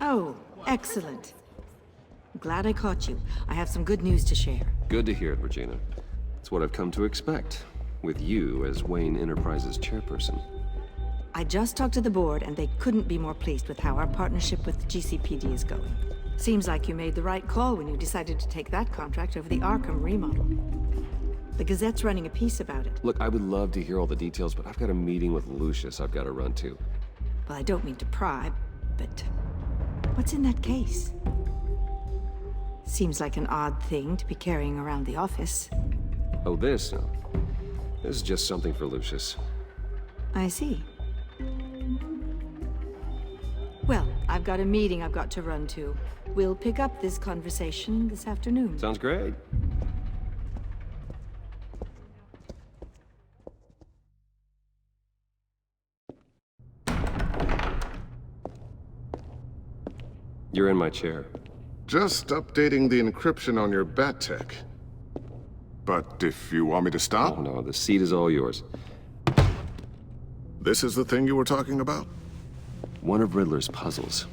Oh, excellent. Glad I caught you. I have some good news to share. Good to hear it, Regina. It's what I've come to expect, with you as Wayne Enterprises chairperson. I just talked to the board, and they couldn't be more pleased with how our partnership with GCPD is going. Seems like you made the right call when you decided to take that contract over the Arkham remodel. The Gazette's running a piece about it. Look, I would love to hear all the details, but I've got a meeting with Lucius I've got to run to. Well, I don't mean to pry, but what's in that case? Seems like an odd thing to be carrying around the office. Oh, this? No. This is just something for Lucius. I see. Well, I've got a meeting I've got to run to. We'll pick up this conversation this afternoon. Sounds great. You're in my chair. Just updating the encryption on your bat tech. But if you want me to stop, Oh, no, the seat is all yours. this is the thing you were talking about? One of Riddler's puzzles.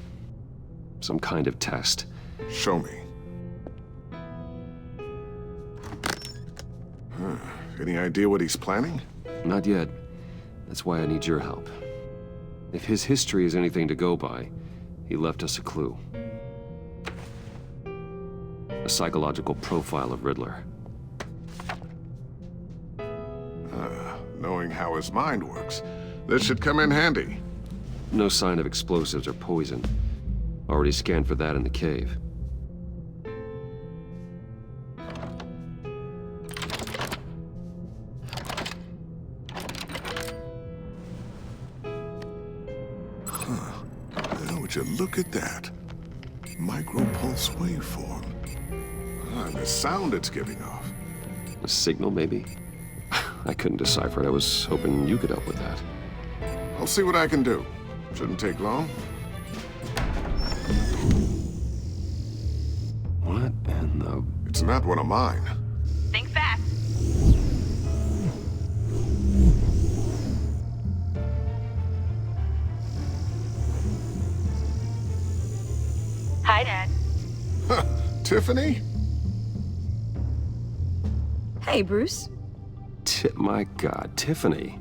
Some kind of test. Show me. Any idea what he's planning? Not yet. That's why I need your help. If his history is anything to go by, he left us a clue. A psychological profile of Riddler. Knowing how his mind works, this should come in handy. No sign of explosives or poison. Already scanned for that in the cave. Now, would you look at that? Micropulse waveform. And the sound it's giving off. A signal, maybe? I couldn't decipher it. I was hoping you could help with that. I'll see what I can do. Shouldn't take long. What in the... It's not one of mine. Think fast. Hi, Dad. Tiffany? Hey, Bruce. My God, Tiffany.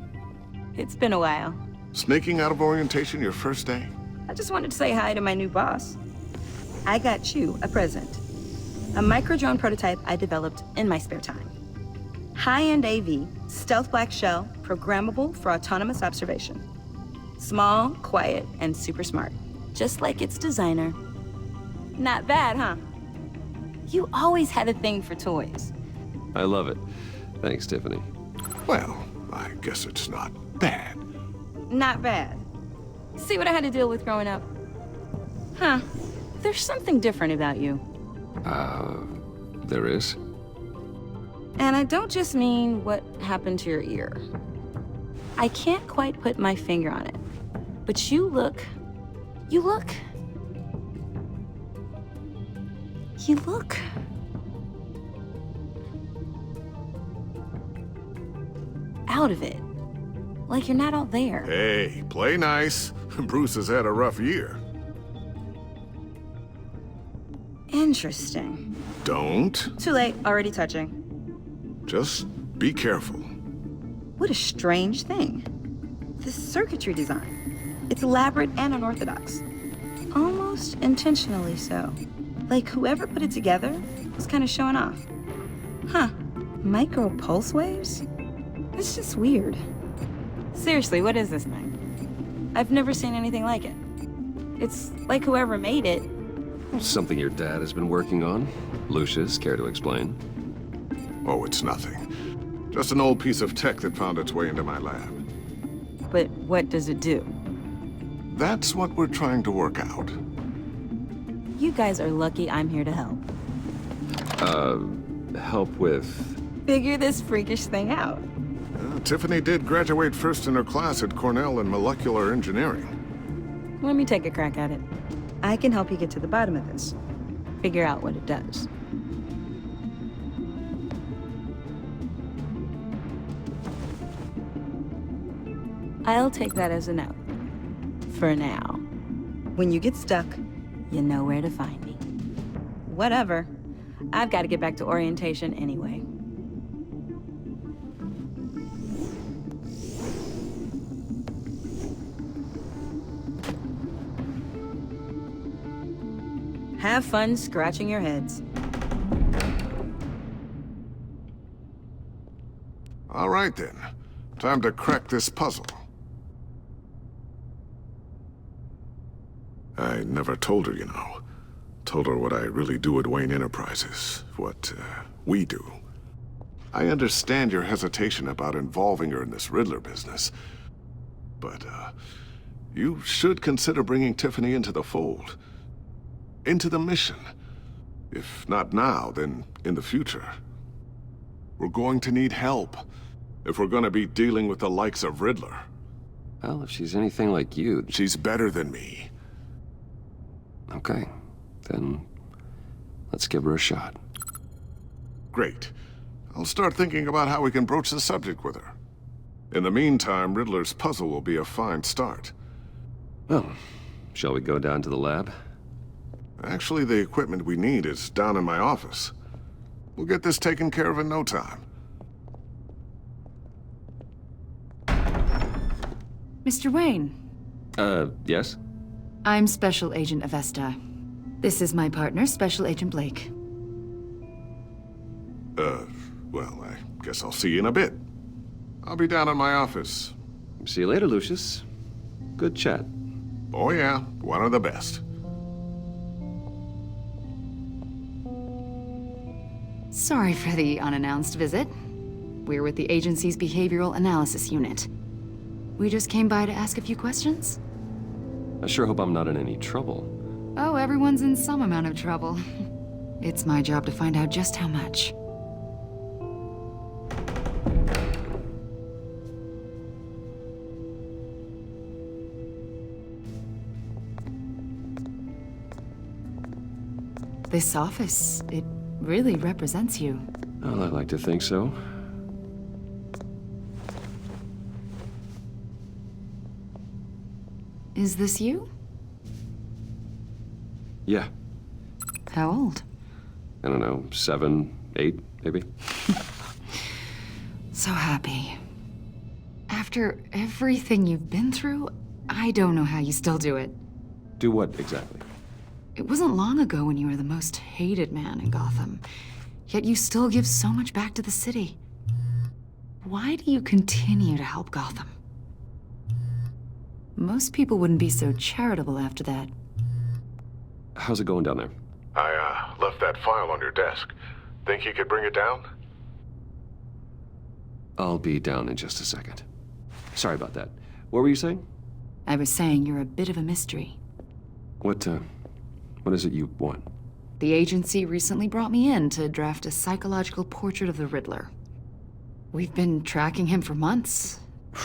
It's been a while. Sneaking out of orientation your first day? I just wanted to say hi to my new boss. I got you a present. A micro-drone prototype I developed in my spare time. High-end AV, stealth black shell, programmable for autonomous observation. Small, quiet, and super smart. Just like its designer. Not bad, huh? You always had a thing for toys. I love it. Thanks, Tiffany. Well, I guess it's not bad. Not bad. See what I had to deal with growing up? Huh. There's something different about you. There is? And I don't just mean what happened to your ear. I can't quite put my finger on it. But you look out of it. Like you're not all there. Hey, play nice. Bruce has had a rough year. Interesting. Don't. Too late, already touching. Just be careful. What a strange thing. This circuitry design. It's elaborate and unorthodox. Almost intentionally so. Like whoever put it together was kind of showing off. Huh. Micro pulse waves? It's just weird. Seriously, what is this thing? I've never seen anything like it. It's like whoever made it. Something your dad has been working on. Lucius, care to explain? Oh, it's nothing. Just an old piece of tech that found its way into my lab. But what does it do? That's what we're trying to work out. You guys are lucky I'm here to help. Help with... Figure this freakish thing out. Tiffany did graduate first in her class at Cornell in molecular engineering. Let me take a crack at it. I can help you get to the bottom of this. Figure out what it does. I'll take that as a no. For now. When you get stuck, you know where to find me. Whatever. I've got to get back to orientation anyway. Have fun scratching your heads. All right then. Time to crack this puzzle. I never told her, you know. Told her what I really do at Wayne Enterprises. What, we do. I understand your hesitation about involving her in this Riddler business. But, you should consider bringing Tiffany into the fold. Into the mission. If not now, then in the future. We're going to need help if we're gonna be dealing with the likes of Riddler. Well, if she's anything like you... She's better than me. Okay, then let's give her a shot. Great. I'll start thinking about how we can broach the subject with her. In the meantime, Riddler's puzzle will be a fine start. Well, shall we go down to the lab? Actually, the equipment we need is down in my office. We'll get this taken care of in no time. Mr. Wayne. Yes? I'm Special Agent Avesta. This is my partner, Special Agent Blake. Well, I guess I'll see you in a bit. I'll be down in my office. See you later, Lucius. Good chat. Oh yeah, one of the best. Sorry for the unannounced visit. We're with the agency's Behavioral Analysis Unit. We just came by to ask a few questions. I sure hope I'm not in any trouble. Oh, everyone's in some amount of trouble. It's my job to find out just how much. This office, it really represents you. Well, I'd like to think so. Is this you? Yeah. How old? I don't know, 7, 8, maybe? So happy. After everything you've been through, I don't know how you still do it. Do what, exactly? It wasn't long ago when you were the most hated man in Gotham, yet you still give so much back to the city. Why do you continue to help Gotham? Most people wouldn't be so charitable after that. How's it going down there? I, left that file on your desk. Think you could bring it down? I'll be down in just a second. Sorry about that. What were you saying? I was saying you're a bit of a mystery. What is it you want? The agency recently brought me in to draft a psychological portrait of the Riddler. We've been tracking him for months.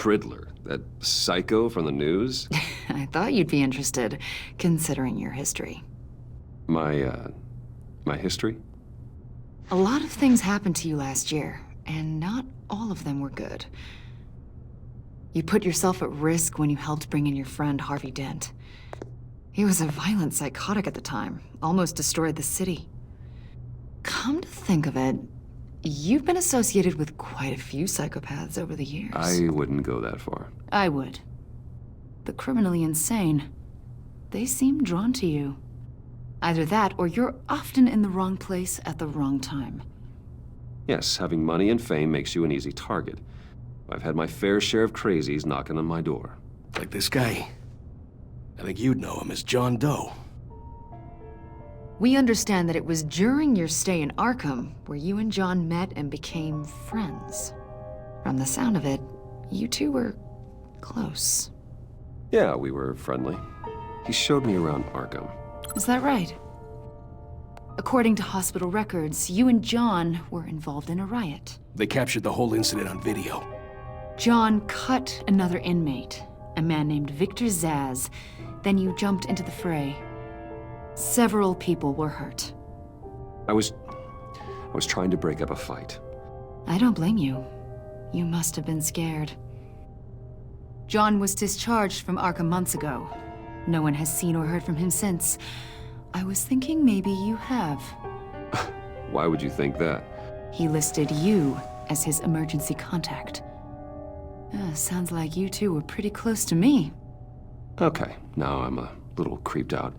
Riddler? That psycho from the news? I thought you'd be interested, considering your history. My history? A lot of things happened to you last year, and not all of them were good. You put yourself at risk when you helped bring in your friend Harvey Dent. He was a violent psychotic at the time, almost destroyed the city. Come to think of it, you've been associated with quite a few psychopaths over the years. I wouldn't go that far. I would. The criminally insane. They seem drawn to you. Either that, or you're often in the wrong place at the wrong time. Yes, having money and fame makes you an easy target. I've had my fair share of crazies knocking on my door. Like this guy. I think you'd know him as John Doe. We understand that it was during your stay in Arkham where you and John met and became friends. From the sound of it, you two were close. Yeah, we were friendly. He showed me around Arkham. Is that right? According to hospital records, you and John were involved in a riot. They captured the whole incident on video. John cut another inmate, a man named Victor Zaz. Then you jumped into the fray. Several people were hurt. I was trying to break up a fight. I don't blame you. You must have been scared. John was discharged from Arkham months ago. No one has seen or heard from him since. I was thinking maybe you have. Why would you think that? He listed you as his emergency contact. Sounds like you two were pretty close to me. Okay, now I'm a little creeped out.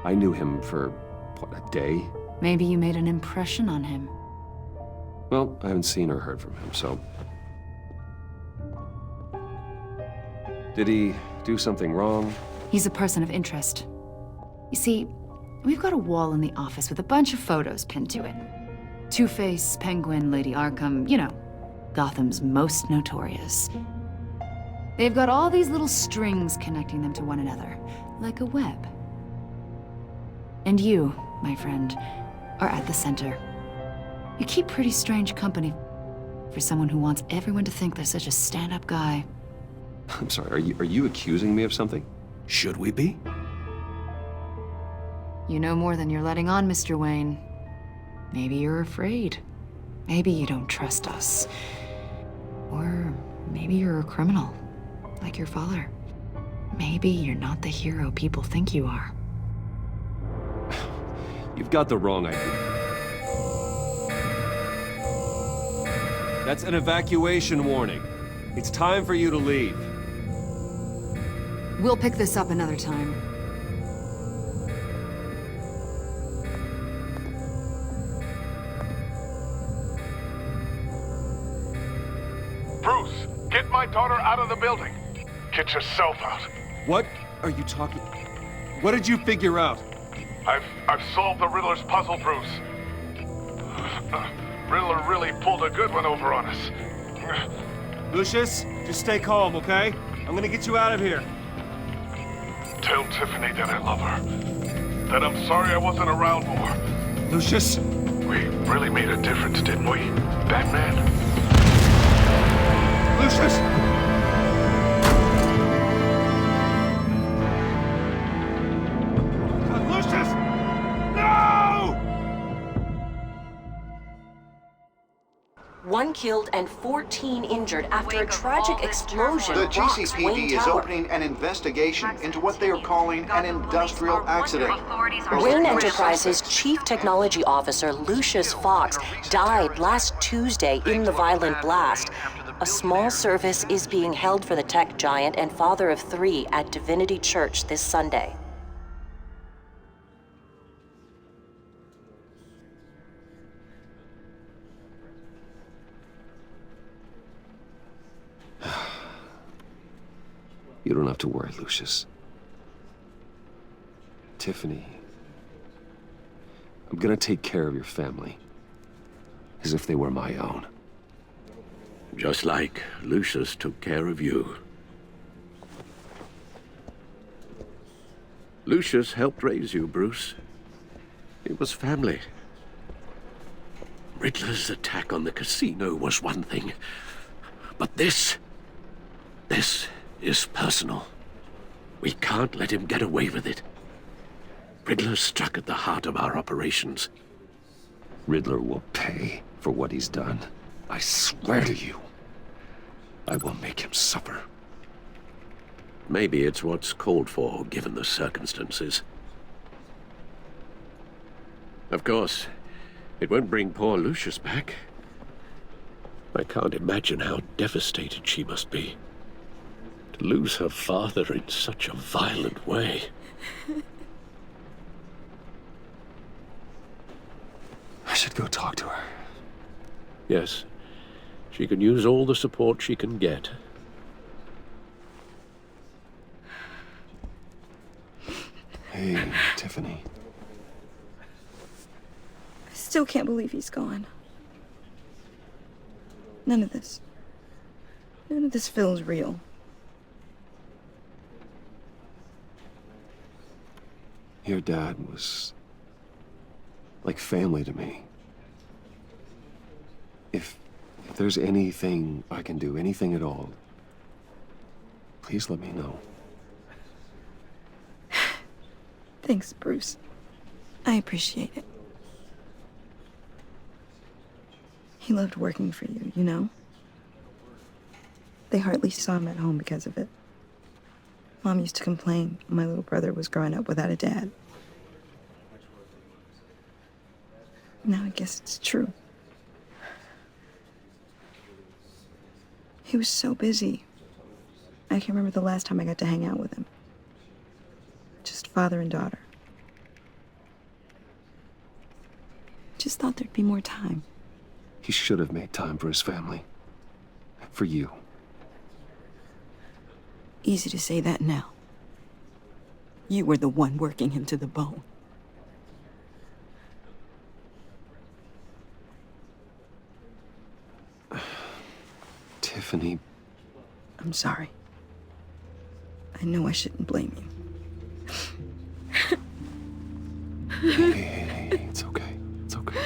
I knew him for, what, a day? Maybe you made an impression on him. Well, I haven't seen or heard from him, so... Did he do something wrong? He's a person of interest. You see, we've got a wall in the office with a bunch of photos pinned to it. Two-Face, Penguin, Lady Arkham, you know, Gotham's most notorious. They've got all these little strings connecting them to one another, like a web. And you, my friend, are at the center. You keep pretty strange company for someone who wants everyone to think they're such a stand-up guy. I'm sorry, are you accusing me of something? Should we be? You know more than you're letting on, Mr. Wayne. Maybe you're afraid. Maybe you don't trust us. Or maybe you're a criminal, like your father. Maybe you're not the hero people think you are. You've got the wrong idea. That's an evacuation warning. It's time for you to leave. We'll pick this up another time. Bruce, get my daughter out of the building. Get yourself out. What are you talking... What did you figure out? I've solved the Riddler's puzzle, Bruce. Riddler really pulled a good one over on us. Lucius, just stay calm, okay? I'm gonna get you out of here. Tell Tiffany that I love her. That I'm sorry I wasn't around more. Lucius? We really made a difference, didn't we, Batman? Lucius! Lucius! No! One killed and 14 injured after a tragic explosion The rocks Wayne GCPD is Tower. opening an investigation into what they are calling an industrial accident. Wayne Enterprises' chief technology officer, Lucius Fox, died last Tuesday in the violent blast. A small service is being held for the tech giant and father of 3 at Divinity Church this Sunday. You don't have to worry, Lucius. Tiffany, I'm gonna take care of your family. As if they were my own. Just like Lucius took care of you. Lucius helped raise you, Bruce. It was family. Riddler's attack on the casino was one thing. But this is personal. We can't let him get away with it. Riddler struck at the heart of our operations. Riddler will pay for what he's done. I swear to you. I will make him suffer. Maybe it's what's called for, given the circumstances. Of course, it won't bring poor Lucius back. I can't imagine how devastated she must be. To lose her father in such a violent way. I should go talk to her. Yes, she can use all the support she can get. Hey, Tiffany. I still can't believe he's gone. None of this feels real. Your dad was like family to me. If there's anything I can do, anything at all, please let me know. Thanks, Bruce. I appreciate it. He loved working for you, you know? They hardly saw him at home because of it. Mom used to complain my little brother was growing up without a dad. Now I guess it's true. He was so busy. I can't remember the last time I got to hang out with him. Just father and daughter. Just thought there'd be more time. He should have made time for his family. For you. Easy to say that now. You were the one working him to the bone. Tiffany. I'm sorry. I know I shouldn't blame you. Hey, it's okay. It's okay.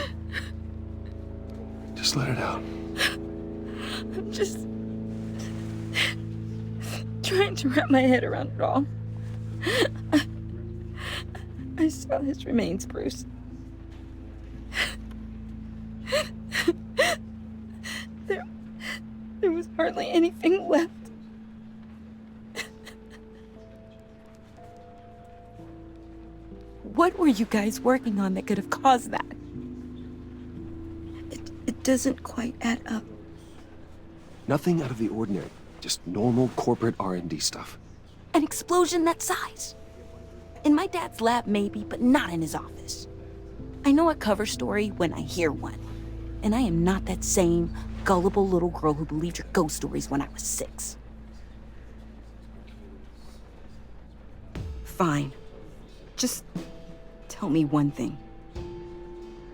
Just let it out. I'm just trying to wrap my head around it all. I saw his remains, Bruce. There was hardly anything left. What were you guys working on that could have caused that? It doesn't quite add up. Nothing out of the ordinary. Just normal corporate R&D stuff. An explosion that size? In my dad's lab, maybe, but not in his office. I know a cover story when I hear one. And I am not that same gullible little girl who believed your ghost stories when I was 6. Fine. Just tell me one thing.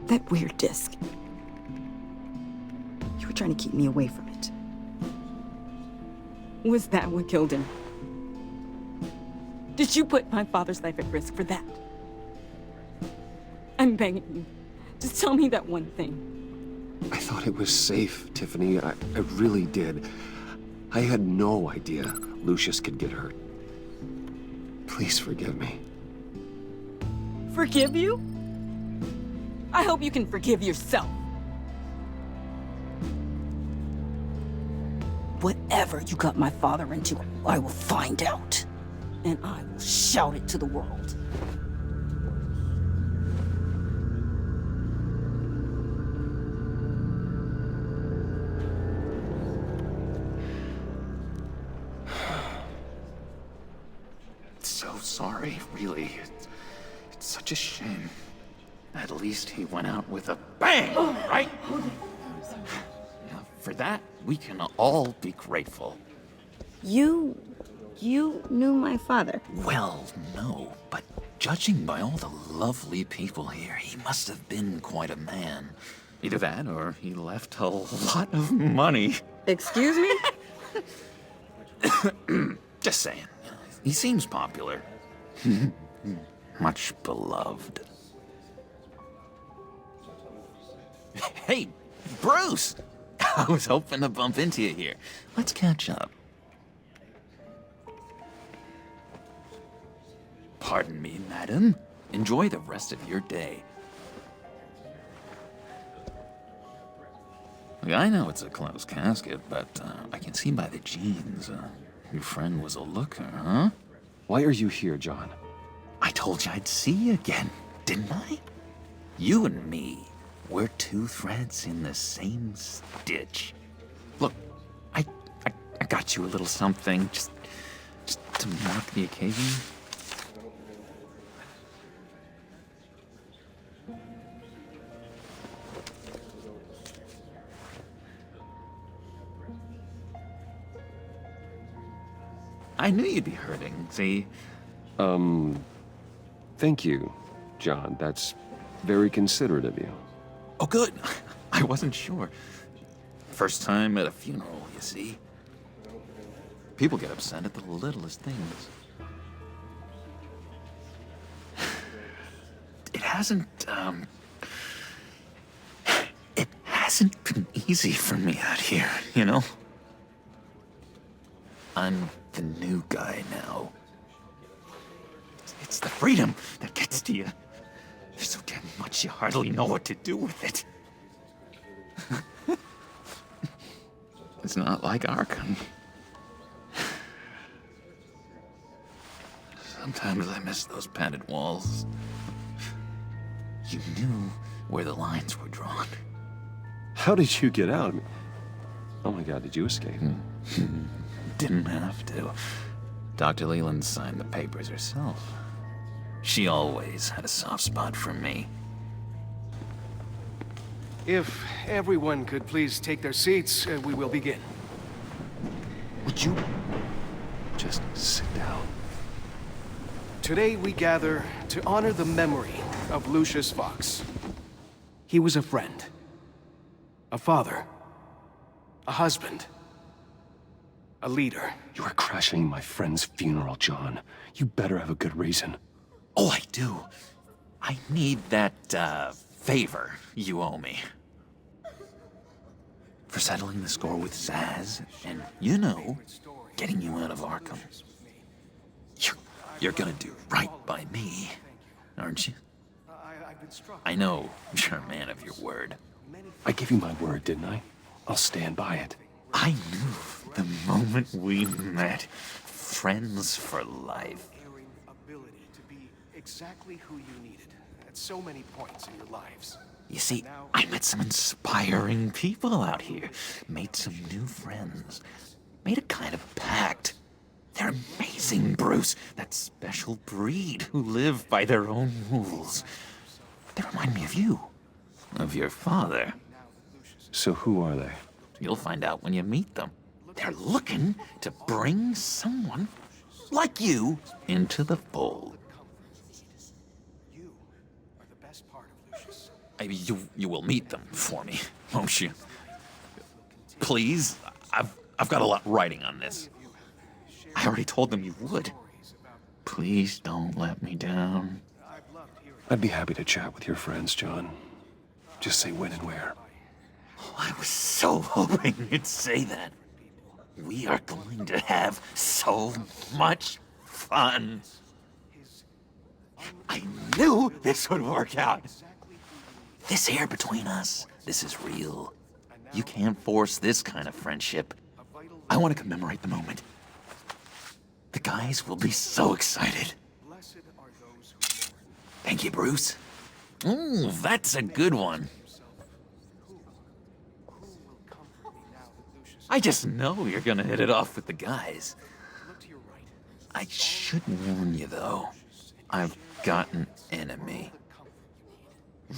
That weird disc. You were trying to keep me away from it. Was that what killed him? Did you put my father's life at risk for that? I'm begging you. Just tell me that one thing. I thought it was safe, Tiffany. I really did. I had no idea Lucius could get hurt. Please forgive me. Forgive you? I hope you can forgive yourself. Whatever you got my father into, I will find out. And I will shout it to the world. So sorry, really. It's such a shame. At least he went out with a bang, right? Now, for that, we can all be grateful. You knew my father? Well, no, but judging by all the lovely people here, he must have been quite a man. Either that, or he left a lot of money. Excuse me? Just saying. He seems popular. Much beloved. Hey, Bruce! I was hoping to bump into you here. Let's catch up. Pardon me, madam. Enjoy the rest of your day. I know it's a closed casket, but I can see by the jeans. Your friend was a looker, huh? Why are you here, John? I told you I'd see you again, didn't I? You and me, we're two threads in the same stitch. Look, I got you a little something, just to mark the occasion. I knew you'd be hurting, see? Thank you, John. That's very considerate of you. Oh, good. I wasn't sure. First time at a funeral, you see? People get upset at the littlest things. It hasn't been easy for me out here, you know? I'm the new guy now. It's the freedom that gets to you. There's so damn much you hardly know what to do with it. It's not like Arkham. Sometimes I miss those padded walls. You knew where the lines were drawn. How did you get out? Oh my God, did you escape? Didn't have to. Dr. Leland signed the papers herself. She always had a soft spot for me. If everyone could please take their seats, we will begin. Would you just sit down? Today we gather to honor the memory of Lucius Fox. He was a friend, a father, a husband, a leader. You are crashing my friend's funeral, John. You better have a good reason. Oh, I do. I need that, favor you owe me. For settling the score with Zaz, and, you know, getting you out of Arkham. You're gonna do right by me, aren't you? I know you're a man of your word. I gave you my word, didn't I? I'll stand by it. I knew the moment we met. Friends for life. Ability to be exactly who you needed at so many points in your lives. You see, I met some inspiring people out here. Made some new friends. Made a kind of pact. They're amazing, Bruce. That special breed who live by their own rules. They remind me of you. Of your father. So who are they? You'll find out when you meet them. They're looking to bring someone like you into the fold. You are the best part of Lucius. You will meet them for me, won't you? Please, I've got a lot writing on this. I already told them you would. Please don't let me down. I'd be happy to chat with your friends, John. Just say when and where. Oh, I was so hoping you'd say that. We are going to have so much fun. I knew this would work out. This here between us, this is real. You can't force this kind of friendship. I want to commemorate the moment. The guys will be so excited. Thank you, Bruce. Ooh, that's a good one. I just know you're gonna hit it off with the guys. I should warn you, though. I've got an enemy.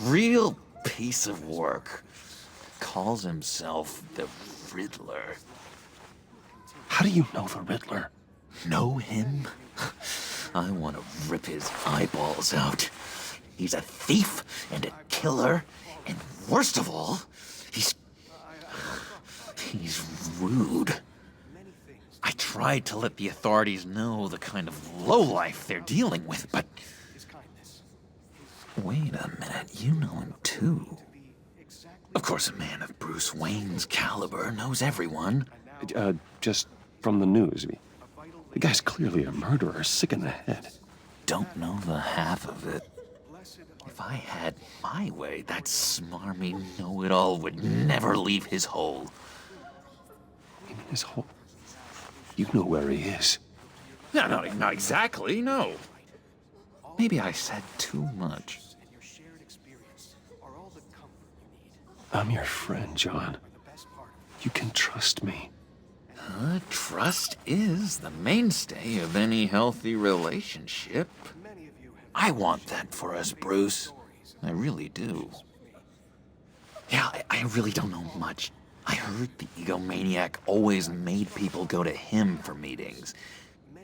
Real piece of work. Calls himself the Riddler. How do you know the Riddler? Know him? I want to rip his eyeballs out. He's a thief and a killer, and worst of all, he's rude. I tried to let the authorities know the kind of lowlife they're dealing with, but... Wait a minute, you know him too. Of course, a man of Bruce Wayne's caliber knows everyone. Just from the news. The guy's clearly a murderer, sick in the head. Don't know the half of it. If I had my way, that smarmy know-it-all would never leave his hole. You mean his hole? You know where he is. No, not exactly, no. Maybe I said too much. I'm your friend, John. You can trust me. Trust is the mainstay of any healthy relationship. I want that for us, Bruce. I really do. Yeah, I really don't know much. I heard the egomaniac always made people go to him for meetings.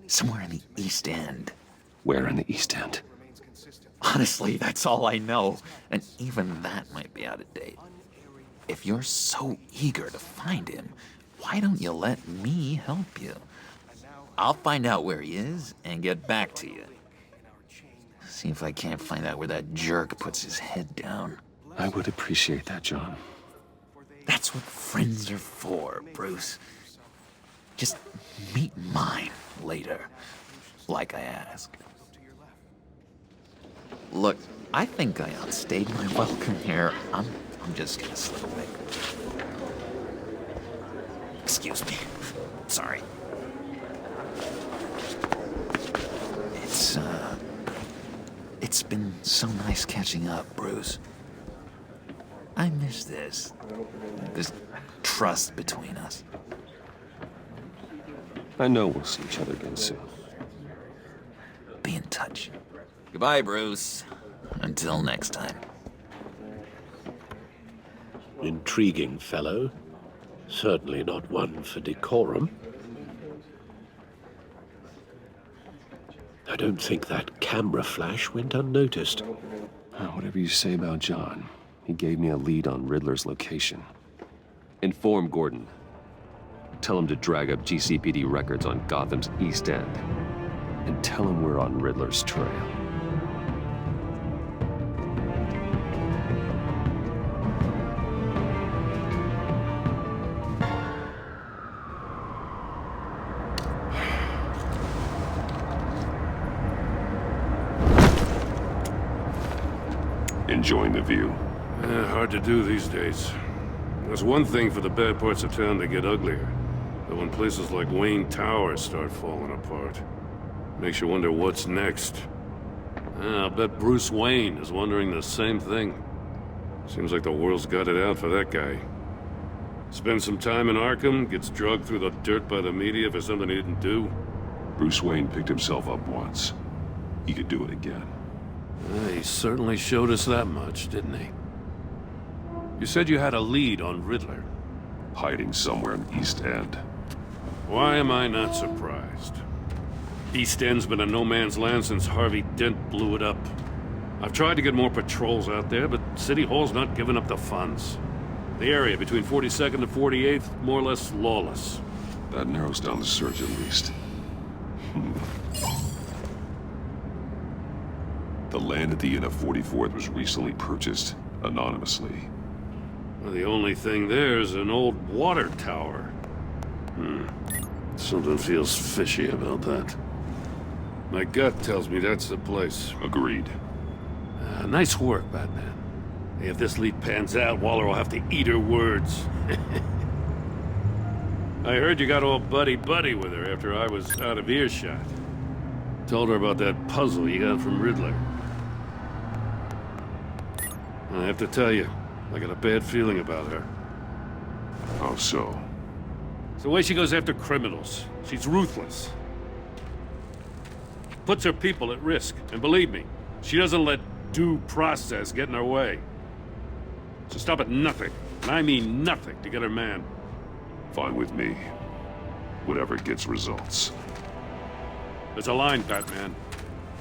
Somewhere in the East End. Where in the East End? Honestly, that's all I know. And even that might be out of date. If you're so eager to find him, why don't you let me help you? I'll find out where he is and get back to you. See if I can't find out where that jerk puts his head down. I would appreciate that, John. That's what friends are for, Bruce. Just meet mine later, like I asked. Look, I think I outstayed my welcome here. I'm just gonna slip away. Excuse me. Sorry. It's been so nice catching up, Bruce. I miss this. This trust between us. I know we'll see each other again soon. Be in touch. Goodbye, Bruce. Until next time. Intriguing fellow. Certainly not one for decorum. I don't think that camera flash went unnoticed. Whatever you say about John, he gave me a lead on Riddler's location. Inform Gordon. Tell him to drag up GCPD records on Gotham's East End. And tell him we're on Riddler's trail. Enjoying the view. Hard to do these days. There's one thing for the bad parts of town to get uglier. But when places like Wayne Tower start falling apart, makes you wonder what's next. I'll bet Bruce Wayne is wondering the same thing. Seems like the world's got it out for that guy. Spends some time in Arkham, gets drugged through the dirt by the media for something he didn't do. Bruce Wayne picked himself up once. He could do it again. He certainly showed us that much, didn't he? You said you had a lead on Riddler. Hiding somewhere in East End. Why am I not surprised? East End's been a no-man's land since Harvey Dent blew it up. I've tried to get more patrols out there, but City Hall's not giving up the funds. The area between 42nd and 48th, more or less lawless. That narrows down the search at least. The land at the end of 44th was recently purchased anonymously. Well, the only thing there is an old water tower. Something feels fishy about that. My gut tells me that's the place. Agreed. Nice work, Batman. If this lead pans out, Waller will have to eat her words. I heard you got all buddy-buddy with her after I was out of earshot. Told her about that puzzle you got from Riddler. I have to tell you, I got a bad feeling about her. How so? It's the way she goes after criminals. She's ruthless. Puts her people at risk. And believe me, she doesn't let due process get in her way. She'll stop at nothing, and I mean nothing, to get her man. Fine with me. Whatever gets results. There's a line, Batman.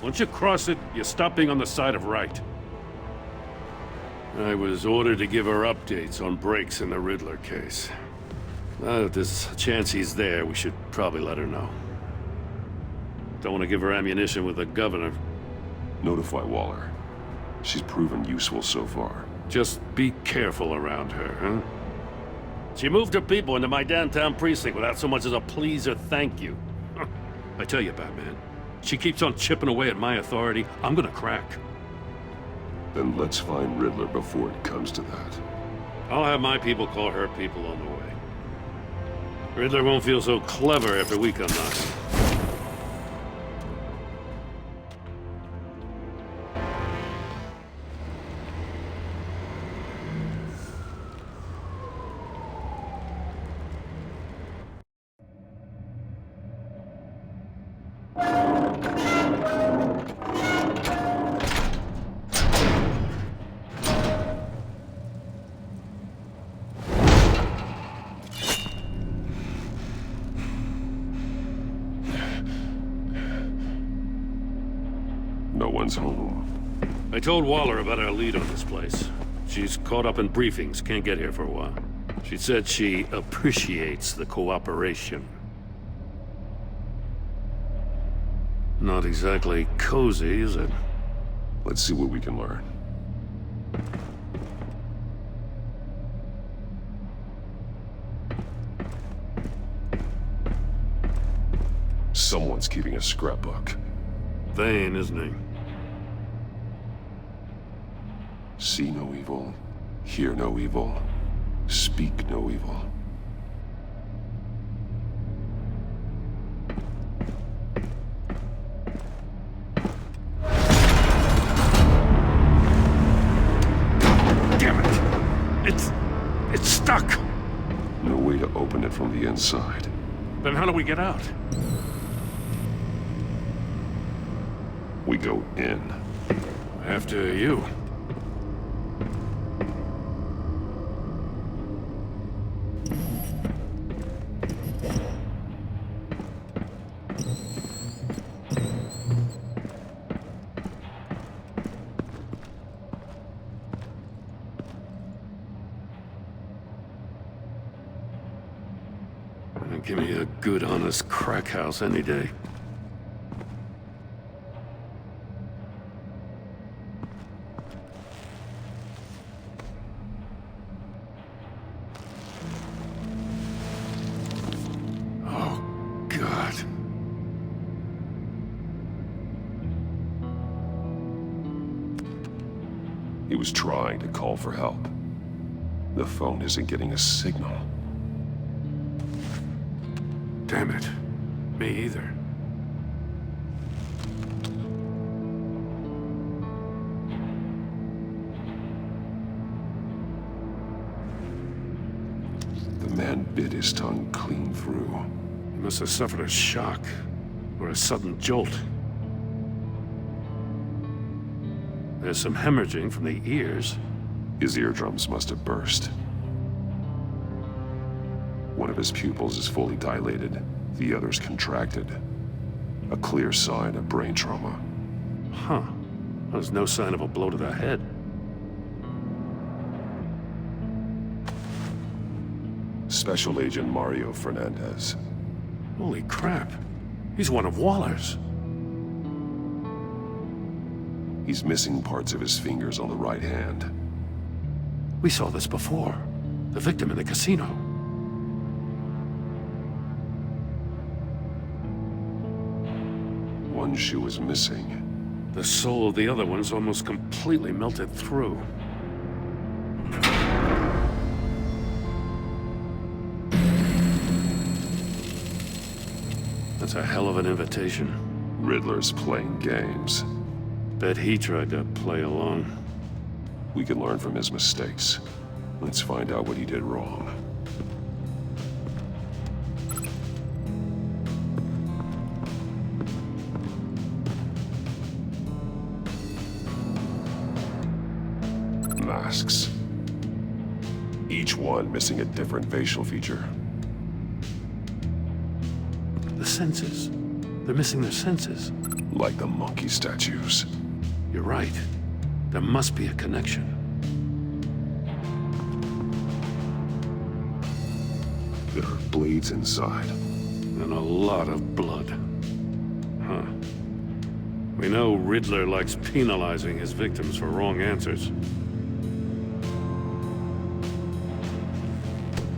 Once you cross it, you stop being on the side of right. I was ordered to give her updates on breaks in the Riddler case. If there's a chance he's there, we should probably let her know. Don't want to give her ammunition with the governor. Notify Waller. She's proven useful so far. Just be careful around her, huh? She moved her people into my downtown precinct without so much as a please or thank you. I tell you, Batman, she keeps on chipping away at my authority, I'm gonna crack. Then let's find Riddler before it comes to that. I'll have my people call her people on the way. Riddler won't feel so clever after we come knocking. No one's home. I told Waller about our lead on this place. She's caught up in briefings, can't get here for a while. She said she appreciates the cooperation. Not exactly cozy, is it? Let's see what we can learn. Someone's keeping a scrapbook. Vain, isn't he? See no evil, hear no evil, speak no evil. Damn it! open it from the inside. Then how do we get out? We go in. After you. Give me a good, honest crack house any day. Oh, God. He was trying to call for help. The phone isn't getting a signal. Damn it. Me either. The man bit his tongue clean through. He must have suffered a shock, or a sudden jolt. There's some hemorrhaging from the ears. His eardrums must have burst. One of his pupils is fully dilated, the other's contracted. A clear sign of brain trauma. Huh. There's no sign of a blow to the head. Special Agent Mario Fernandez. Holy crap. He's one of Waller's. He's missing parts of his fingers on the right hand. We saw this before. The victim in the casino. One shoe is missing. The sole of the other one's almost completely melted through. That's a hell of an invitation. Riddler's playing games. Bet he tried to play along. We can learn from his mistakes. Let's find out what he did wrong. Masks. Each one missing a different facial feature. The senses. They're missing their senses. Like the monkey statues. You're right. There must be a connection. There are bleeds inside. And a lot of blood. Huh. We know Riddler likes penalizing his victims for wrong answers.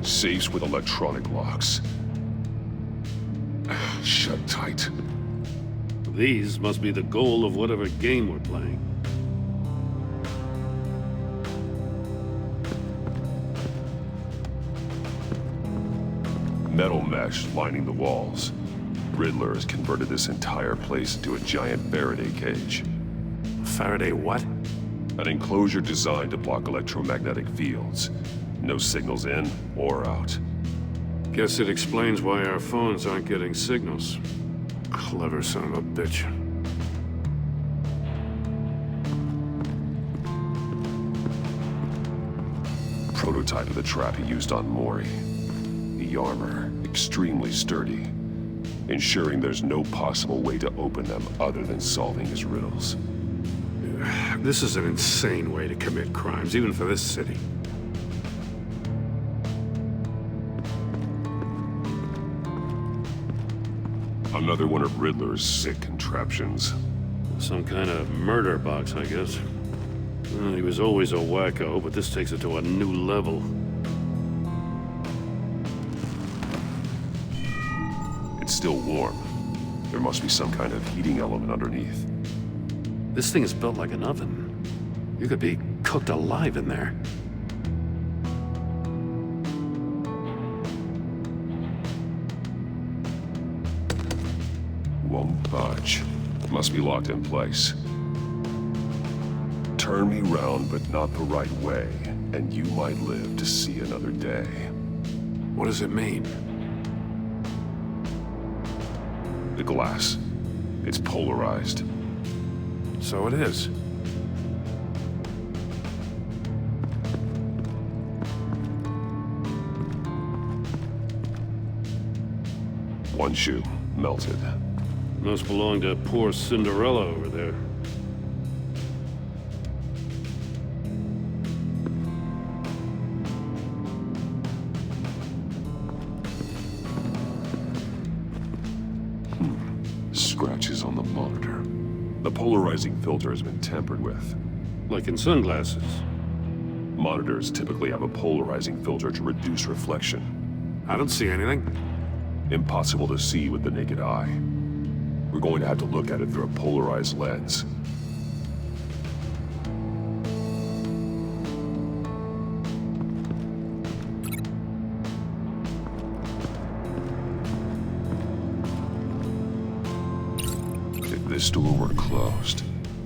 Safes with electronic locks. Shut tight. These must be the goal of whatever game we're playing. Metal mesh lining the walls. Riddler has converted this entire place into a giant Faraday cage. Faraday what? An enclosure designed to block electromagnetic fields. No signals in or out. Guess it explains why our phones aren't getting signals. Clever son of a bitch. Prototype of the trap he used on Mori. The armor, extremely sturdy, ensuring there's no possible way to open them other than solving his riddles. This is an insane way to commit crimes, even for this city. Another one of Riddler's sick contraptions. Some kind of murder box, I guess. Well, he was always a wacko, but this takes it to a new level. It's still warm. There must be some kind of heating element underneath. This thing is built like an oven. You could be cooked alive in there. Won't budge. Must be locked in place. Turn me round, but not the right way, and you might live to see another day. What does it mean? The glass. It's polarized. So it is. One shoe, melted. Must belong to poor Cinderella over there. Scratches on the monitor. The polarizing filter has been tampered with. Like in sunglasses. Monitors typically have a polarizing filter to reduce reflection. I don't see anything. Impossible to see with the naked eye. We're going to have to look at it through a polarized lens. If this door were closed,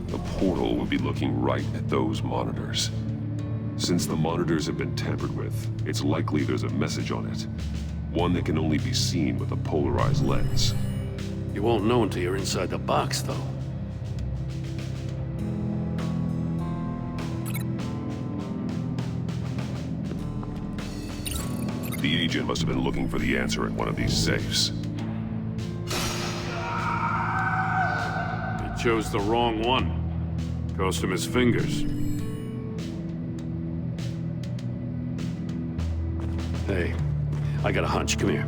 the portal would be looking right at those monitors. Since the monitors have been tampered with, it's likely there's a message on it. One that can only be seen with a polarized lens. You won't know until you're inside the box, though. The agent must have been looking for the answer in one of these safes. He chose the wrong one. Cost him his fingers. Hey, I got a hunch. Come here.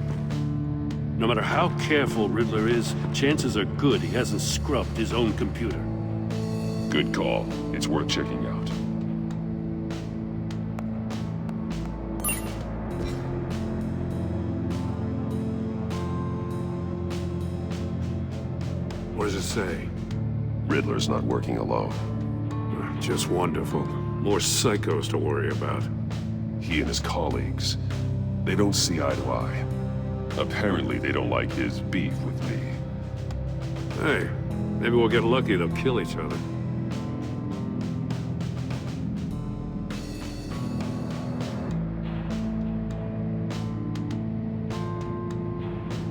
No matter how careful Riddler is, chances are good he hasn't scrubbed his own computer. Good call. It's worth checking out. What does it say? Riddler's not working alone. Just wonderful. More psychos to worry about. He and his colleagues, they don't see eye to eye. Apparently, they don't like his beef with me. Hey, maybe we'll get lucky they'll kill each other.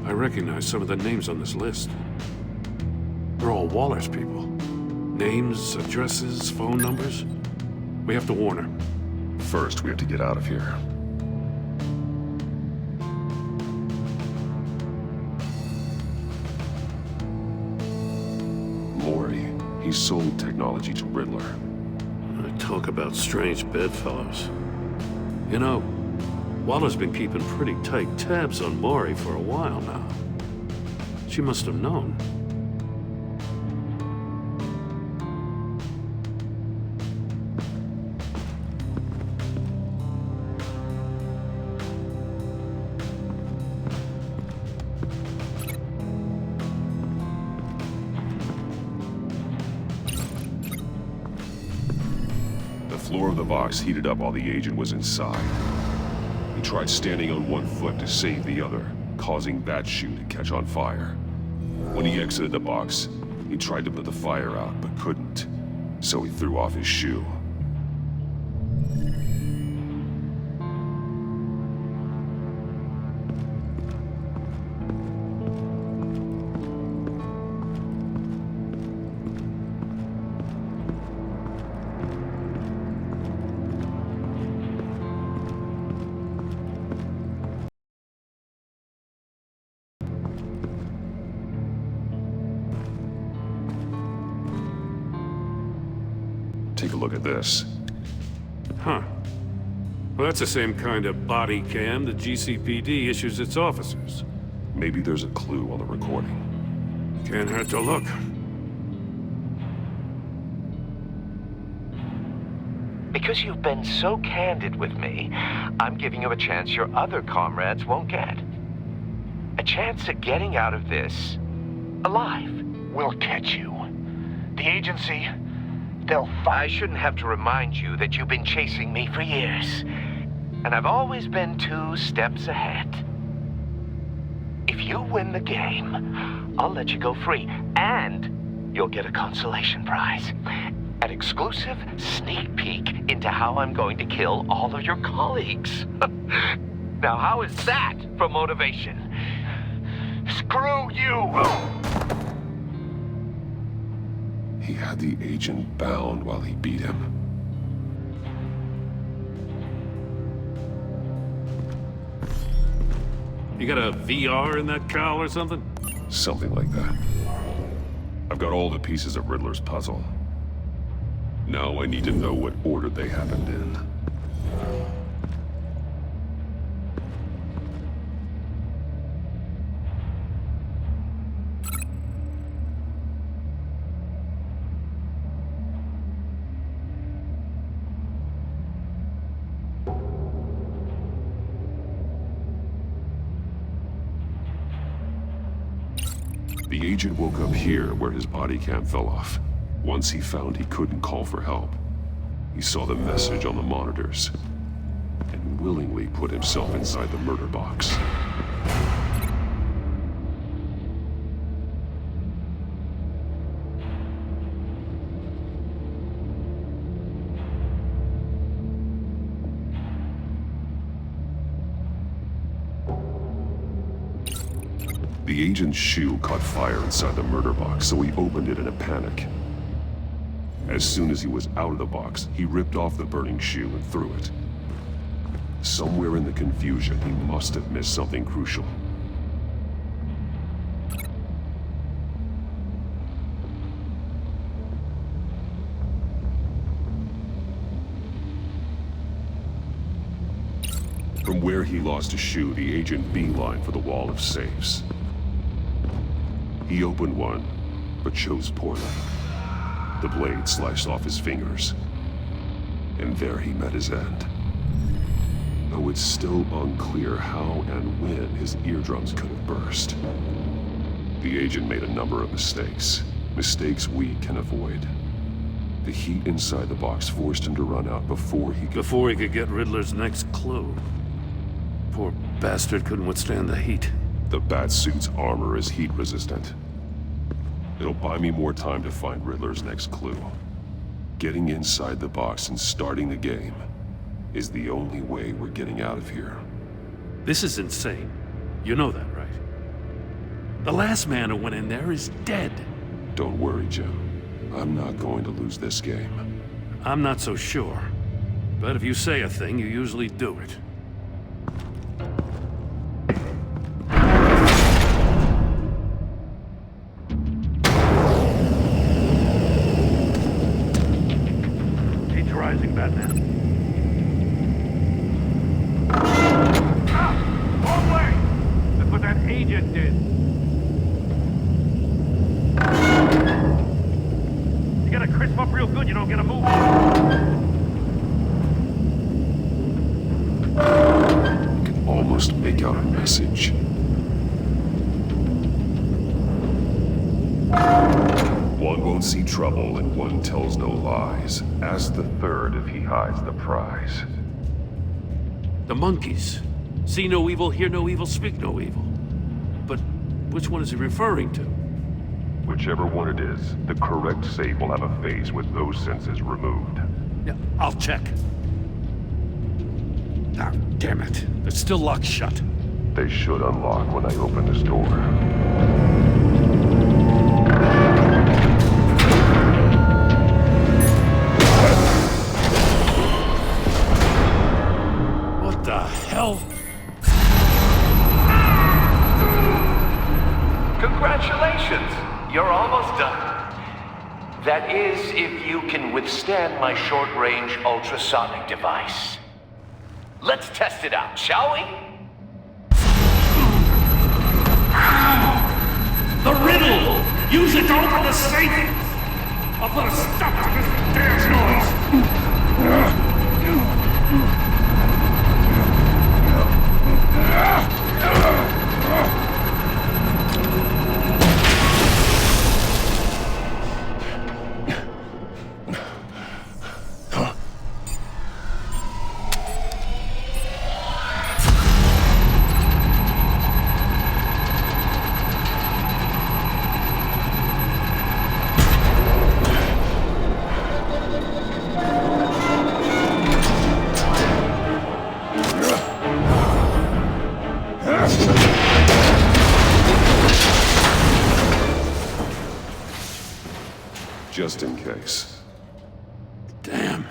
I recognize some of the names on this list. They're all Waller's people. Names, addresses, phone numbers. We have to warn her. First, we have to get out of here. He sold technology to Riddler. Talk about strange bedfellows. You know, Waller's been keeping pretty tight tabs on Maury for a while now. She must have known. The floor of the box heated up while the agent was inside. He tried standing on one foot to save the other, causing that shoe to catch on fire. When he exited the box, he tried to put the fire out, but couldn't, so he threw off his shoe. Take a look at this. Huh. Well, that's the same kind of body cam the GCPD issues its officers. Maybe there's a clue on the recording. Can't hurt to look. Because you've been so candid with me, I'm giving you a chance your other comrades won't get. A chance at getting out of this alive. We'll catch you. The agency, they'll I shouldn't have to remind you that you've been chasing me for years. And I've always been 2 steps ahead. If you win the game, I'll let you go free. And you'll get a consolation prize. An exclusive sneak peek into how I'm going to kill all of your colleagues. Now, how is that for motivation? Screw you! He had the agent bound while he beat him. You got a VR in that cowl or something? Something like that. I've got all the pieces of Riddler's puzzle. Now I need to know what order they happened in. The agent woke up here where his body cam fell off. Once he found he couldn't call for help, he saw the message on the monitors and willingly put himself inside the murder box. The agent's shoe caught fire inside the murder box, so he opened it in a panic. As soon as he was out of the box, he ripped off the burning shoe and threw it. Somewhere in the confusion, he must have missed something crucial. From where he lost a shoe, the agent beelined for the wall of safes. He opened one, but chose poorly. The blade sliced off his fingers, and there he met his end. Though it's still unclear how and when his eardrums could have burst. The agent made a number of mistakes. Mistakes we can avoid. The heat inside the box forced him to run out before he could get Riddler's next clue. Poor bastard couldn't withstand the heat. The Batsuit's armor is heat resistant. It'll buy me more time to find Riddler's next clue. Getting inside the box and starting the game is the only way we're getting out of here. This is insane. You know that, right? The last man who went in there is dead. Don't worry, Jim. I'm not going to lose this game. I'm not so sure. But if you say a thing, you usually do it. Rising, Batman. Wrong way! That's what that agent did. You gotta crisp up real good, you don't get a move. I can almost make out a message. One won't see trouble and one tells no lies. Ask the third if he hides the prize. The monkeys. See no evil, hear no evil, speak no evil. But which one is he referring to? Whichever one it is, the correct safe will have a face with those senses removed. Yeah, I'll check. Ah, damn it. They're still locked shut. They should unlock when I open this door. What the hell? Congratulations! You're almost done. That is, if you can withstand my short-range ultrasonic device. Let's test it out, shall we? The riddle! Use it to open the safe! I'll put a stop to this damn noise! Just in case. Damn.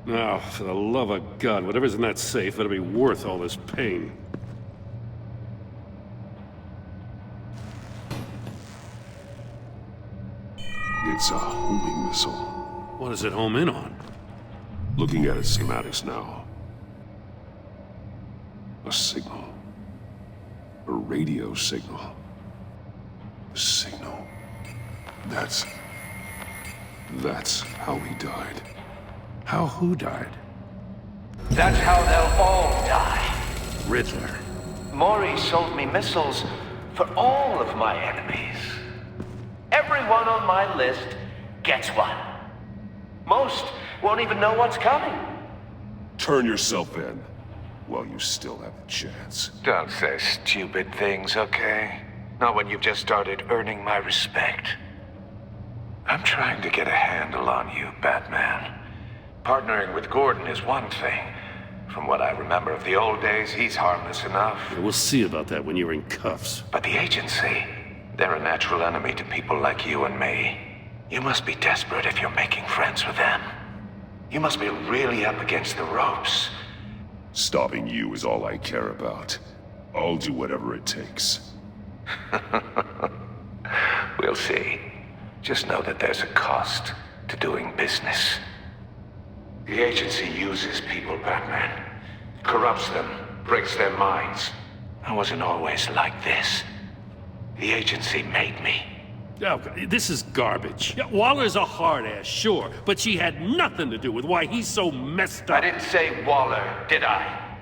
Now, for the love of God, whatever's in that safe better be worth all this pain. It's a homing missile. What does it home in on? Looking at its schematics now. A signal. A radio signal. A signal. That's how he died. How who died? That's how they'll all die. Riddler. Maury sold me missiles for all of my enemies. Everyone on my list gets one. Most won't even know what's coming. Turn yourself in while you still have the chance. Don't say stupid things, okay? Not when you've just started earning my respect. I'm trying to get a handle on you, Batman. Partnering with Gordon is one thing. From what I remember of the old days, he's harmless enough. Yeah, we'll see about that when you're in cuffs. But the agency, they're a natural enemy to people like you and me. You must be desperate if you're making friends with them. You must be really up against the ropes. Stopping you is all I care about. I'll do whatever it takes. We'll see. Just know that there's a cost to doing business. The agency uses people, Batman. Corrupts them, breaks their minds. I wasn't always like this. The agency made me. Oh, this is garbage. Yeah, Waller's a hard-ass, sure, but she had nothing to do with why he's so messed up. I didn't say Waller, did I?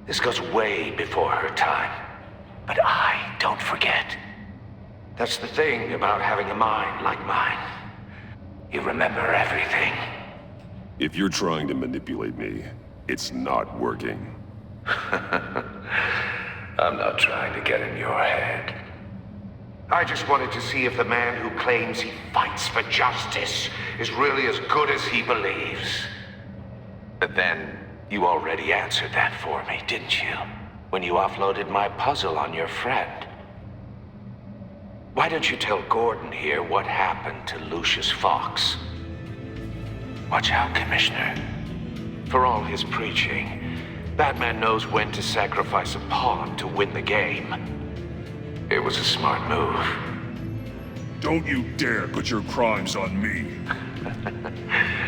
This goes way before her time. But I don't forget. That's the thing about having a mind like mine. You remember everything. If you're trying to manipulate me, it's not working. I'm not trying to get in your head. I just wanted to see if the man who claims he fights for justice is really as good as he believes. But then, you already answered that for me, didn't you? When you offloaded my puzzle on your friend. Why don't you tell Gordon here what happened to Lucius Fox? Watch out, Commissioner. For all his preaching, Batman knows when to sacrifice a pawn to win the game. It was a smart move. Don't you dare put your crimes on me.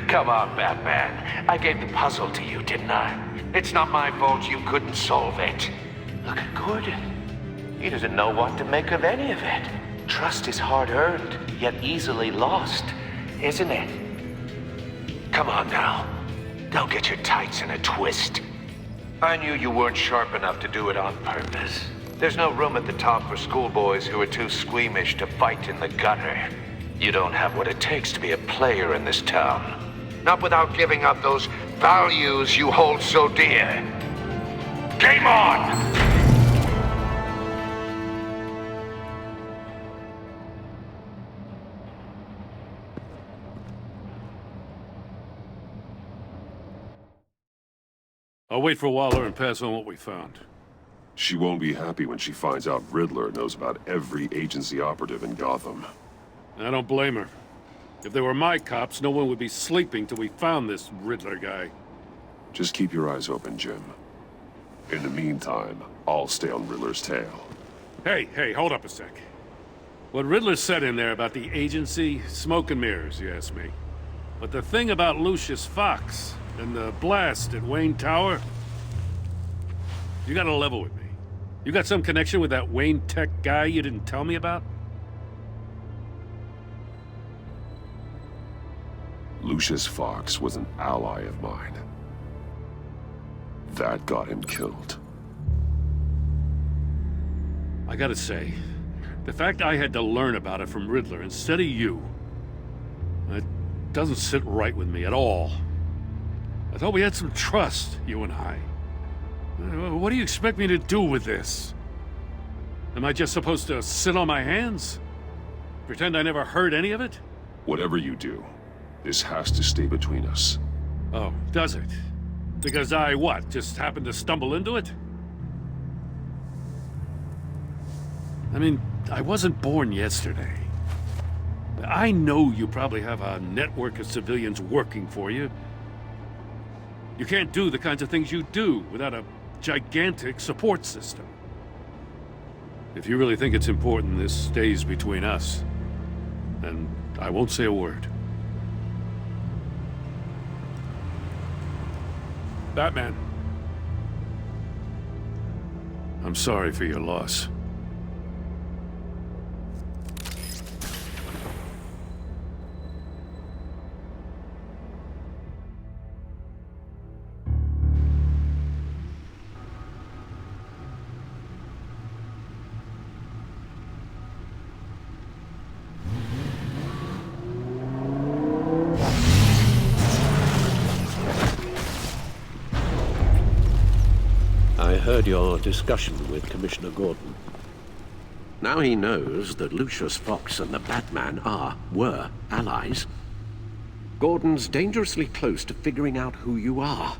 Come on, Batman. I gave the puzzle to you, didn't I? It's not my fault you couldn't solve it. Look at Gordon. He doesn't know what to make of any of it. Trust is hard-earned, yet easily lost, isn't it? Come on now. Don't get your tights in a twist. I knew you weren't sharp enough to do it on purpose. There's no room at the top for schoolboys who are too squeamish to fight in the gutter. You don't have what it takes to be a player in this town. Not without giving up those values you hold so dear. Game on! I'll wait for Waller and pass on what we found. She won't be happy when she finds out Riddler knows about every agency operative in Gotham. I don't blame her. If they were my cops, no one would be sleeping till we found this Riddler guy. Just keep your eyes open, Jim. In the meantime, I'll stay on Riddler's tail. Hey, hold up a sec. What Riddler said in there about the agency, smoke and mirrors, you ask me. But the thing about Lucius Fox and the blast at Wayne Tower, you gotta level with me. You got some connection with that Wayne Tech guy you didn't tell me about? Lucius Fox was an ally of mine. That got him killed. I gotta say, the fact I had to learn about it from Riddler instead of you, it doesn't sit right with me at all. I thought we had some trust, you and I. What do you expect me to do with this? Am I just supposed to sit on my hands? Pretend I never heard any of it? Whatever you do, this has to stay between us. Oh, does it? Because I, what, just happened to stumble into it? I mean, I wasn't born yesterday. I know you probably have a network of civilians working for you. You can't do the kinds of things you do without a gigantic support system. If you really think it's important this stays between us, then I won't say a word. Batman. I'm sorry for your loss. I heard your discussion with Commissioner Gordon. Now he knows that Lucius Fox and the Batman were allies. Gordon's dangerously close to figuring out who you are.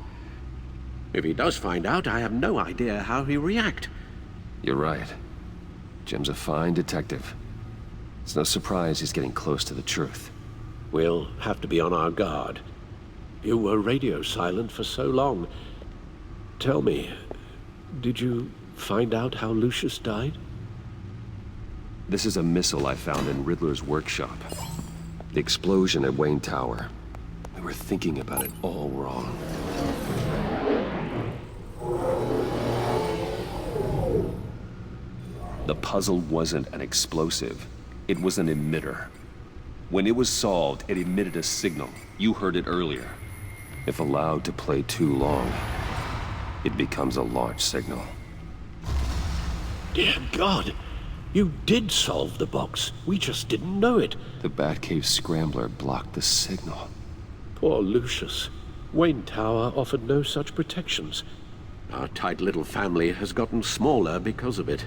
If he does find out, I have no idea how he'll react. You're right. Jim's a fine detective. It's no surprise he's getting close to the truth. We'll have to be on our guard. You were radio silent for so long. Tell me, did you find out how Lucius died? This is a missile I found in Riddler's workshop. The explosion at Wayne Tower. We were thinking about it all wrong. The puzzle wasn't an explosive. It was an emitter. When it was solved, it emitted a signal. You heard it earlier. If allowed to play too long, it becomes a launch signal. Dear God! You did solve the box. We just didn't know it. The Batcave scrambler blocked the signal. Poor Lucius. Wayne Tower offered no such protections. Our tight little family has gotten smaller because of it.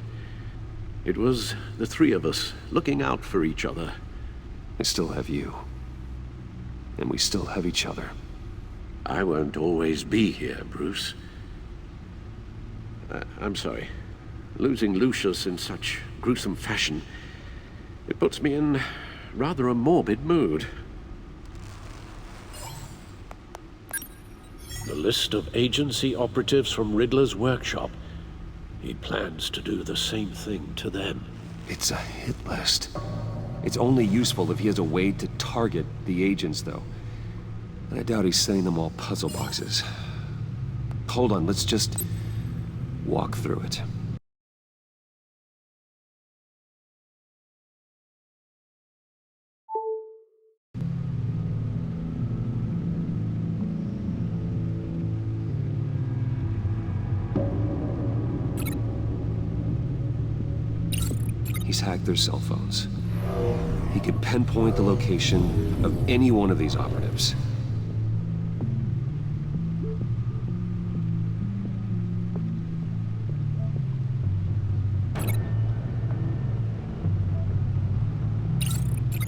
It was the three of us looking out for each other. I still have you. And we still have each other. I won't always be here, Bruce. I'm sorry. Losing Lucius in such gruesome fashion, it puts me in rather a morbid mood. The list of agency operatives from Riddler's workshop. He plans to do the same thing to them. It's a hit list. It's only useful if he has a way to target the agents, though. And I doubt he's sending them all puzzle boxes. Hold on, let's just walk through it. He's hacked their cell phones. He could pinpoint the location of any one of these operatives.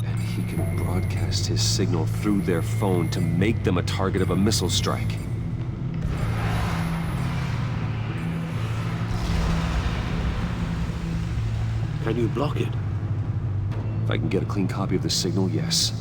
And he can broadcast his signal through their phone to make them a target of a missile strike. Can you block it? If I can get a clean copy of the signal, yes.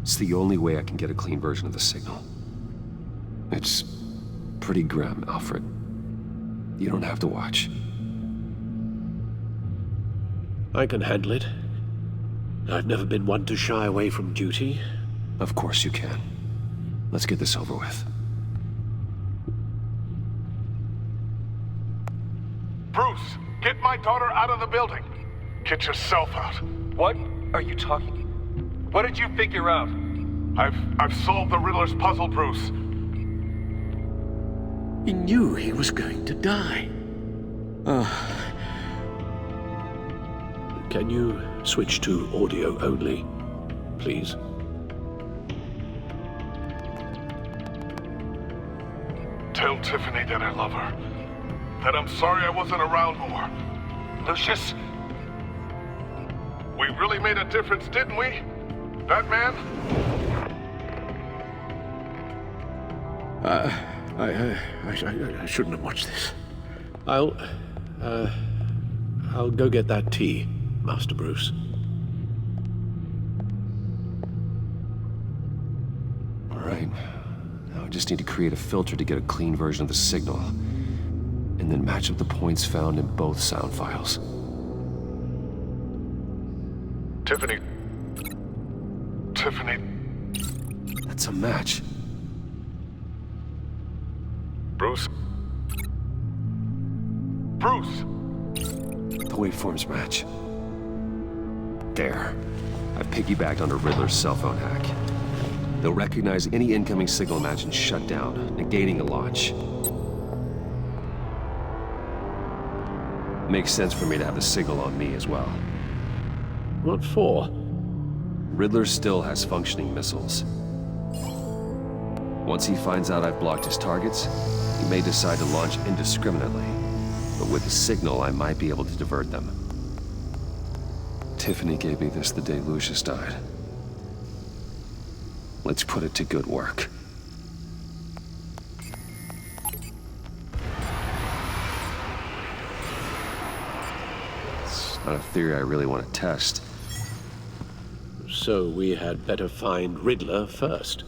It's the only way I can get a clean version of the signal. It's pretty grim, Alfred. You don't have to watch. I can handle it. I've never been one to shy away from duty. Of course you can. Let's get this over with. Bruce, get my daughter out of the building. Get yourself out. What are you talking? What did you figure out? I've solved the Riddler's puzzle, Bruce. He knew he was going to die. Can you switch to audio only, please? Tell Tiffany that I love her. That I'm sorry I wasn't around more. Lucius? We really made a difference, didn't we? Batman? I shouldn't have watched this. I'll go get that tea, Master Bruce. All right. Now I just need to create a filter to get a clean version of the signal, and then match up the points found in both sound files. Tiffany. That's a match. Bruce. The waveforms match. There. I've piggybacked onto Riddler's cell phone hack. They'll recognize any incoming signal match and shut down, negating a launch. Makes sense for me to have the signal on me as well. What for? Riddler still has functioning missiles. Once he finds out I've blocked his targets, he may decide to launch indiscriminately. But with the signal, I might be able to divert them. Tiffany gave me this the day Lucius died. Let's put it to good work. It's not a theory I really want to test. So we had better find Riddler first.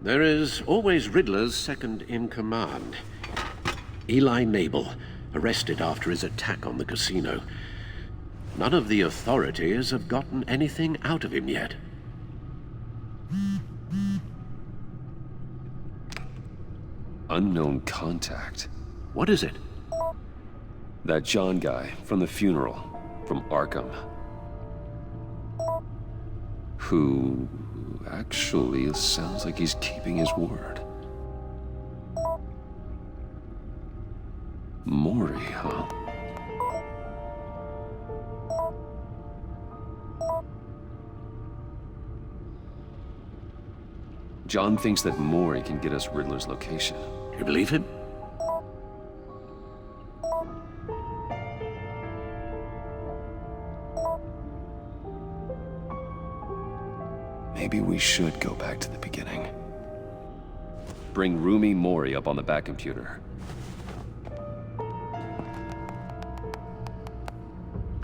There is always Riddler's second in command. Eli Nabel, arrested after his attack on the casino. None of the authorities have gotten anything out of him yet. Unknown contact. What is it? That John guy from the funeral, from Arkham. Who actually sounds like he's keeping his word. Maury, huh? John thinks that Maury can get us Riddler's location. You believe him? Maybe we should go back to the beginning. Bring Rumi Mori up on the back computer.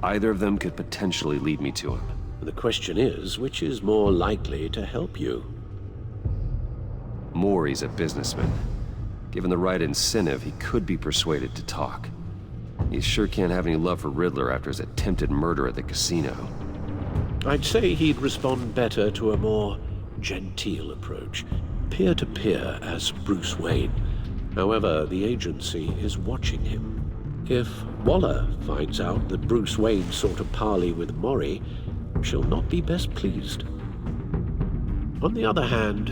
Either of them could potentially lead me to him. The question is, which is more likely to help you? Mori's a businessman. Given the right incentive, he could be persuaded to talk. He sure can't have any love for Riddler after his attempted murder at the casino. I'd say he'd respond better to a more genteel approach, peer-to-peer as Bruce Wayne. However, the agency is watching him. If Waller finds out that Bruce Wayne sought a parley with Mori, she'll not be best pleased. On the other hand,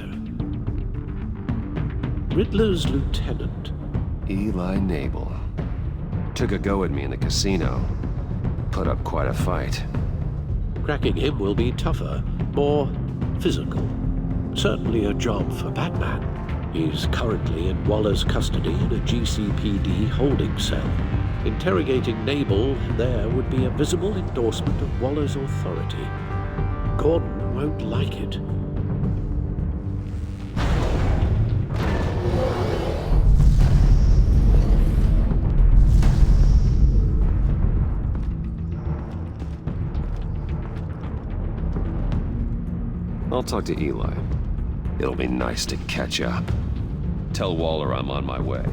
Riddler's lieutenant, Eli Nabel, took a go at me in the casino. Put up quite a fight. Cracking him will be tougher, more physical. Certainly a job for Batman. He's currently in Waller's custody in a GCPD holding cell. Interrogating Nabel there would be a visible endorsement of Waller's authority. Gordon won't like it. I'll talk to Eli. It'll be nice to catch up. Tell Waller I'm on my way.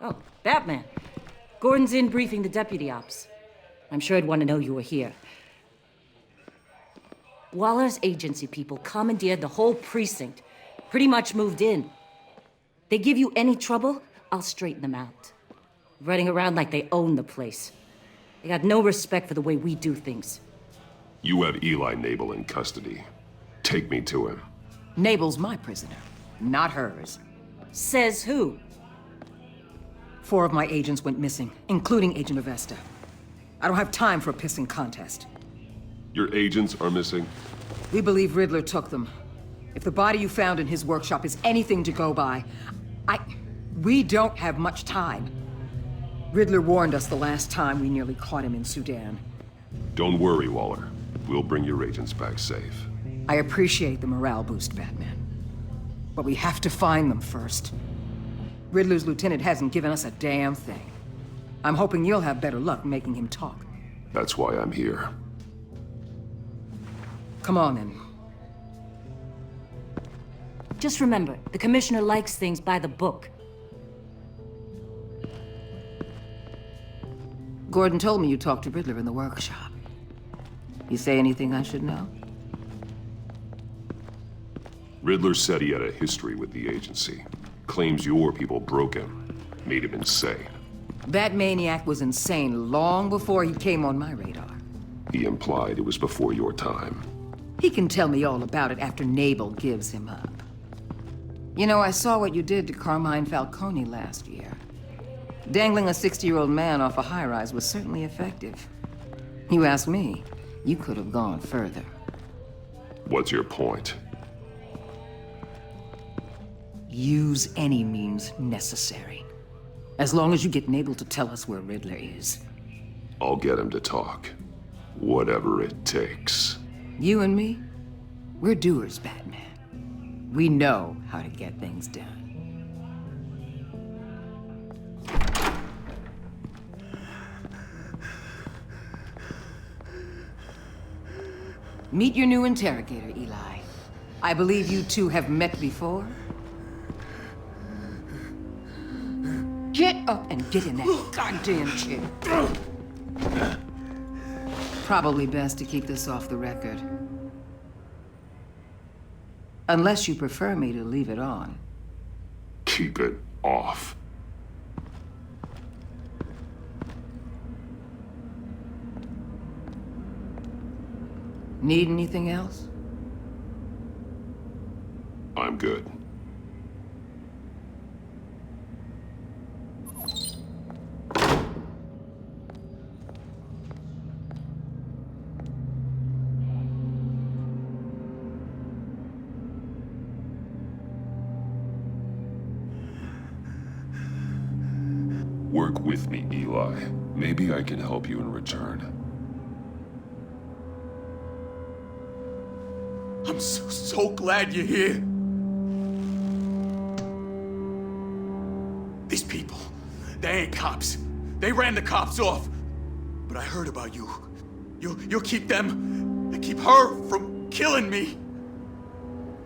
Oh, Batman. Gordon's in briefing the deputy ops. I'm sure I'd want to know you were here. Waller's agency people commandeered the whole precinct. Pretty much moved in. They give you any trouble, I'll straighten them out. Running around like they own the place. They got no respect for the way we do things. You have Eli Nabel in custody. Take me to him. Nabel's my prisoner, not hers. Says who? 4 of my agents went missing, including Agent Avesta. I don't have time for a pissing contest. Your agents are missing? We believe Riddler took them. If the body you found in his workshop is anything to go by, we don't have much time. Riddler warned us the last time we nearly caught him in Sudan. Don't worry, Waller. We'll bring your agents back safe. I appreciate the morale boost, Batman. But we have to find them first. Riddler's lieutenant hasn't given us a damn thing. I'm hoping you'll have better luck making him talk. That's why I'm here. Come on, then. Just remember, the Commissioner likes things by the book. Gordon told me you talked to Riddler in the workshop. You say anything I should know? Riddler said he had a history with the agency. Claims your people broke him, made him insane. That maniac was insane long before he came on my radar. He implied it was before your time. He can tell me all about it after Nabel gives him up. You know, I saw what you did to Carmine Falcone last year. Dangling a 60-year-old man off a high-rise was certainly effective. You ask me, you could have gone further. What's your point? Use any means necessary. As long as you get Nabel to tell us where Riddler is. I'll get him to talk. Whatever it takes. You and me, we're doers, Batman. We know how to get things done. Meet your new interrogator, Eli. I believe you two have met before. Get up and get in that goddamn chair. Probably best to keep this off the record. Unless you prefer me to leave it on. Keep it off. Need anything else? I'm good. Work with me, Eli. Maybe I can help you in return. I'm so glad you're here. These people, they ain't cops. They ran the cops off. But I heard about you. You'll keep them, and keep her from killing me.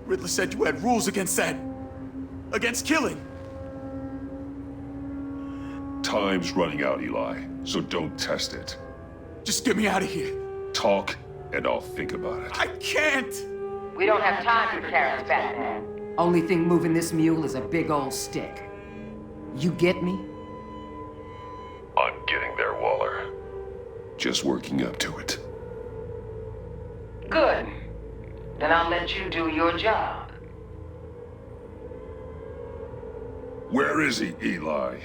Riddler said you had rules against that. Against killing. Time's running out, Eli, so don't test it. Just get me out of here. Talk, and I'll think about it. I can't! We don't have time for carrots, Batman. Only thing moving this mule is a big old stick. You get me? I'm getting there, Waller. Just working up to it. Good. Then I'll let you do your job. Where is he, Eli?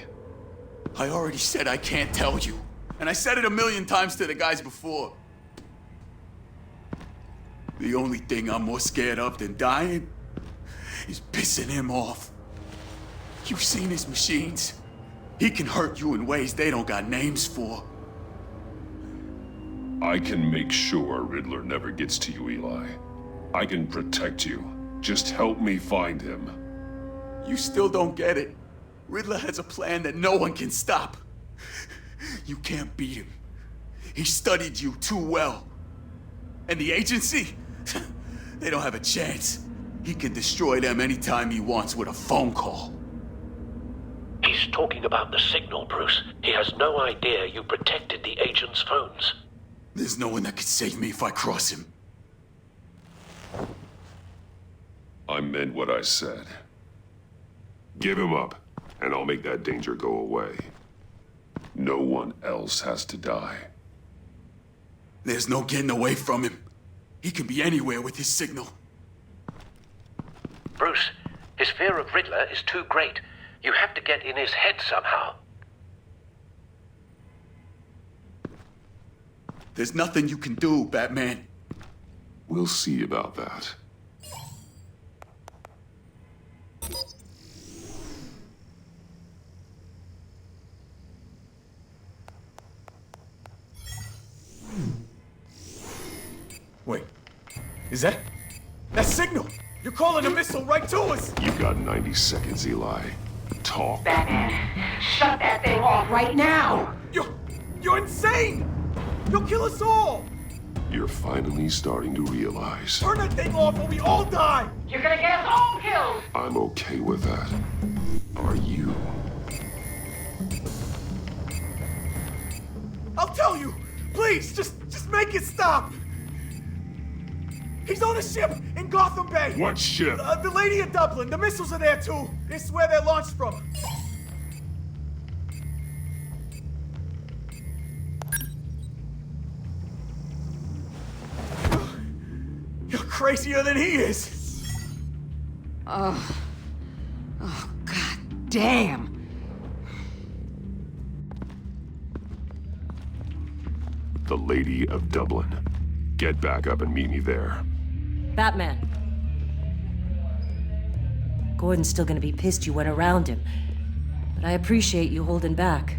I already said I can't tell you. And I said it 1,000,000 times to the guys before. The only thing I'm more scared of than dying is pissing him off. You've seen his machines. He can hurt you in ways they don't got names for. I can make sure Riddler never gets to you, Eli. I can protect you. Just help me find him. You still don't get it. Riddler has a plan that no one can stop. You can't beat him. He studied you too well. And the agency? They don't have a chance. He can destroy them anytime he wants with a phone call. He's talking about the signal, Bruce. He has no idea you protected the agent's phones. There's no one that can save me if I cross him. I meant what I said. Give him up, and I'll make that danger go away. No one else has to die. There's no getting away from him. He can be anywhere with his signal. Bruce, His fear of Riddler is too great. You have to get in his head somehow. There's nothing you can do, Batman. We'll see about that. Wait, is that signal? You're calling a missile right to us! You got 90 seconds, Eli. Talk. Batman, shut that thing off right now! You're insane! You'll kill us all! You're finally starting to realize. Turn that thing off or we all die! You're gonna get us all killed! I'm okay with that. Are you? I'll tell you! Please, just make it stop! He's on a ship in Gotham Bay! What ship? The Lady of Dublin. The missiles are there too. This is where they're launched from. You're crazier than he is. Oh, God damn. The Lady of Dublin. Get back up and meet me there. Batman. Gordon's still gonna be pissed you went around him. But I appreciate you holding back.